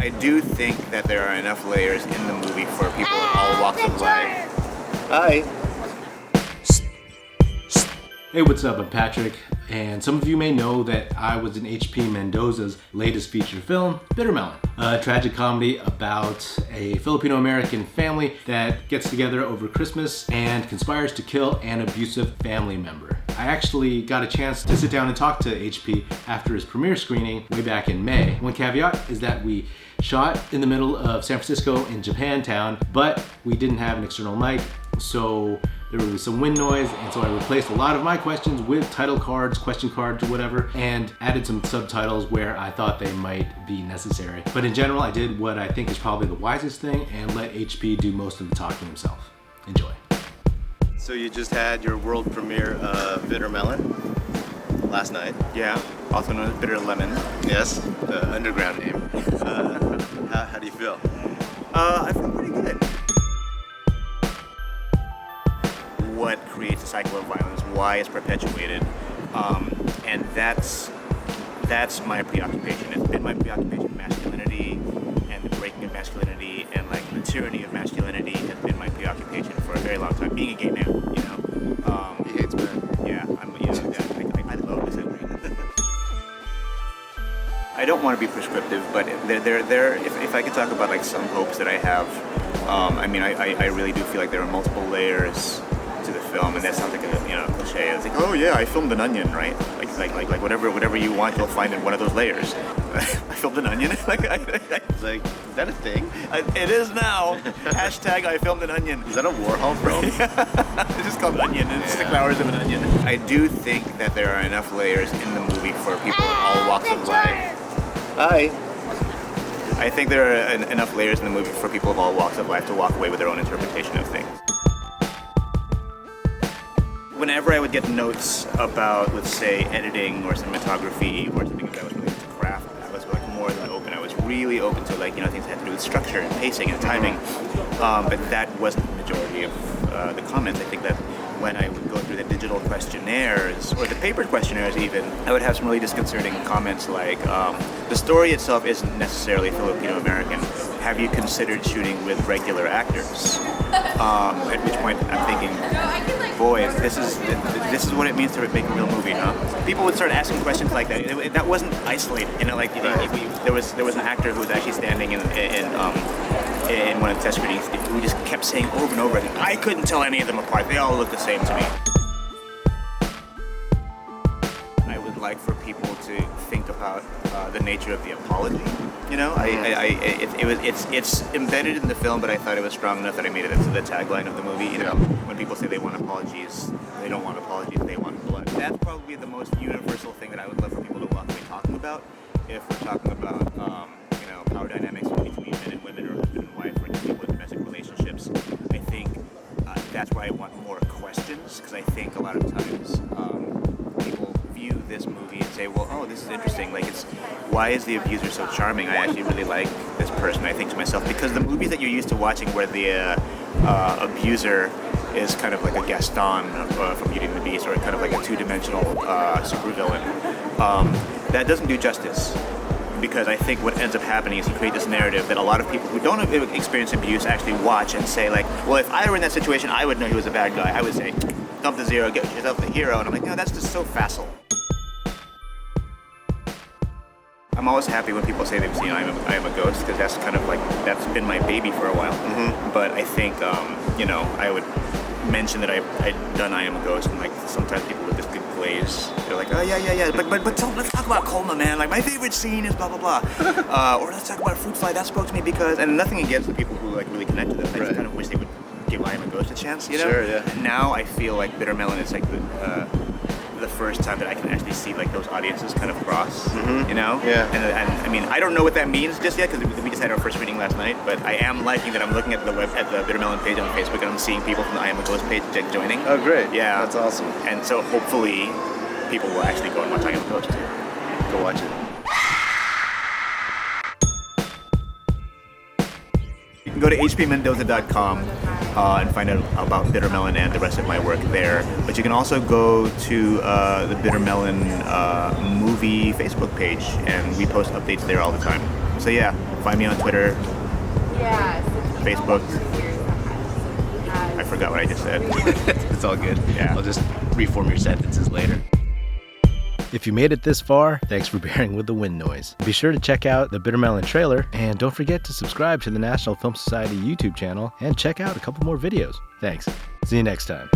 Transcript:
I do think that there are enough layers in the movie for people of all walks of life. Hi. Hey, what's up? I'm Patrick, and some of you may know that I was in H.P. Mendoza's latest feature film, Bitter Melon, a tragic comedy about a Filipino-American family that gets together over Christmas and conspires to kill an abusive family member. I actually got a chance to sit down and talk to H.P. after his premiere screening way back in May. One caveat is that we shot in the middle of San Francisco in Japantown, but we didn't have an external mic, so there was some wind noise, and so I replaced a lot of my questions with title cards, question cards, whatever, and added some subtitles where I thought they might be necessary. But in general, I did what I think is probably the wisest thing and let HP do most of the talking himself. Enjoy. So you just had your world premiere of Bitter Melon last night. Yeah, also known as Bitter Lemon. Yes, the underground name. How do you feel? I feel pretty good. What creates a cycle of violence, why it's perpetuated, and that's my preoccupation. It's been my preoccupation. Masculinity and the breaking of masculinity and like the tyranny of masculinity has been my preoccupation for a very long time. Being a gay man, you know. He hates men. Yeah, I love this. I don't want to be prescriptive, but if I could talk about like some hopes that I have, I really do feel like there are multiple layers to the film, and that sounds like a cliche. It's like, oh yeah, I filmed an onion, right? Like whatever you want, you'll find in one of those layers. I filmed an onion. It's like, is that a thing? It is now. Hashtag I filmed an onion. Is that a Warhol film? It's just called Onion. It's 6 hours of an onion. I do think that there are enough layers in the movie for people of all walks of life. Hi. I think there are enough layers in the movie for people of all walks of life to walk away with their own interpretation of things. Whenever I would get notes about, let's say, editing or cinematography or something that was related to craft, I was like more than open. I was really open to things that had to do with structure and pacing and timing. But that wasn't the majority of the comments. I think that when I would go through the digital questionnaires or the paper questionnaires even, I would have some really disconcerting comments like, the story itself isn't necessarily Filipino-American. Have you considered shooting with regular actors? At which point I'm thinking, boy, this is what it means to make a real movie, huh? People would start asking questions like that. That wasn't isolated, there was an actor who was actually standing in one of the test screenings who just kept saying over and over again, I couldn't tell any of them apart. They all look the same to me. I would like for people to think about the nature of the apology. It's embedded in the film, but I thought it was strong enough that I made it into the tagline of the movie. When people say they want apologies, they don't want apologies, they want blood. That's probably the most universal thing that I would love for people to walk away talking about. If we're talking about, power dynamics between men and women, or husband and wife, or people in domestic relationships, I think that's why I want more questions, because I think a lot of times people view this movie and say, well, oh, this is interesting. Why is the abuser so charming? I actually really like this person. I think to myself, because the movies that you're used to watching where the abuser is kind of like a Gaston from Beauty and the Beast, or kind of like a two-dimensional supervillain, that doesn't do justice. Because I think what ends up happening is you create this narrative that a lot of people who don't experience abuse actually watch and say well, if I were in that situation, I would know he was a bad guy. I would say, dump the zero, get yourself the hero. And I'm like, no, that's just so facile. I'm always happy when people say they've seen I Am a Ghost, because that's kind of that's been my baby for a while. Mm-hmm. But I think, I would mention that I'd done I Am a Ghost, and sometimes people with this good glaze, they're like, oh yeah, but let's talk about Colma, man. My favorite scene is blah blah blah, or let's talk about Fruit Fly. That spoke to me because, and nothing against the people who really connect to this. I just kind of wish they would give I Am a Ghost a chance, Sure, yeah. And now I feel like Bitter Melon is the first time that I can actually see those audiences kind of cross, Yeah. And I don't know what that means just yet, because we just had our first reading last night, but I am liking that I'm looking at the Bitter Melon page on Facebook, and I'm seeing people from the I Am a Ghost page joining. Oh, great. Yeah. That's awesome. And so hopefully people will actually go and watch I Am a Ghost too. Go watch it. You can go to hpmendoza.com and find out about Bitter Melon and the rest of my work there. But you can also go to the Bitter Melon movie Facebook page, and we post updates there all the time. So yeah, find me on Twitter, Facebook. I forgot what I just said. It's all good. Yeah. I'll just reform your sentences later. If you made it this far, thanks for bearing with the wind noise. Be sure to check out the Bitter Melon trailer, and don't forget to subscribe to the National Film Society YouTube channel and check out a couple more videos. Thanks. See you next time.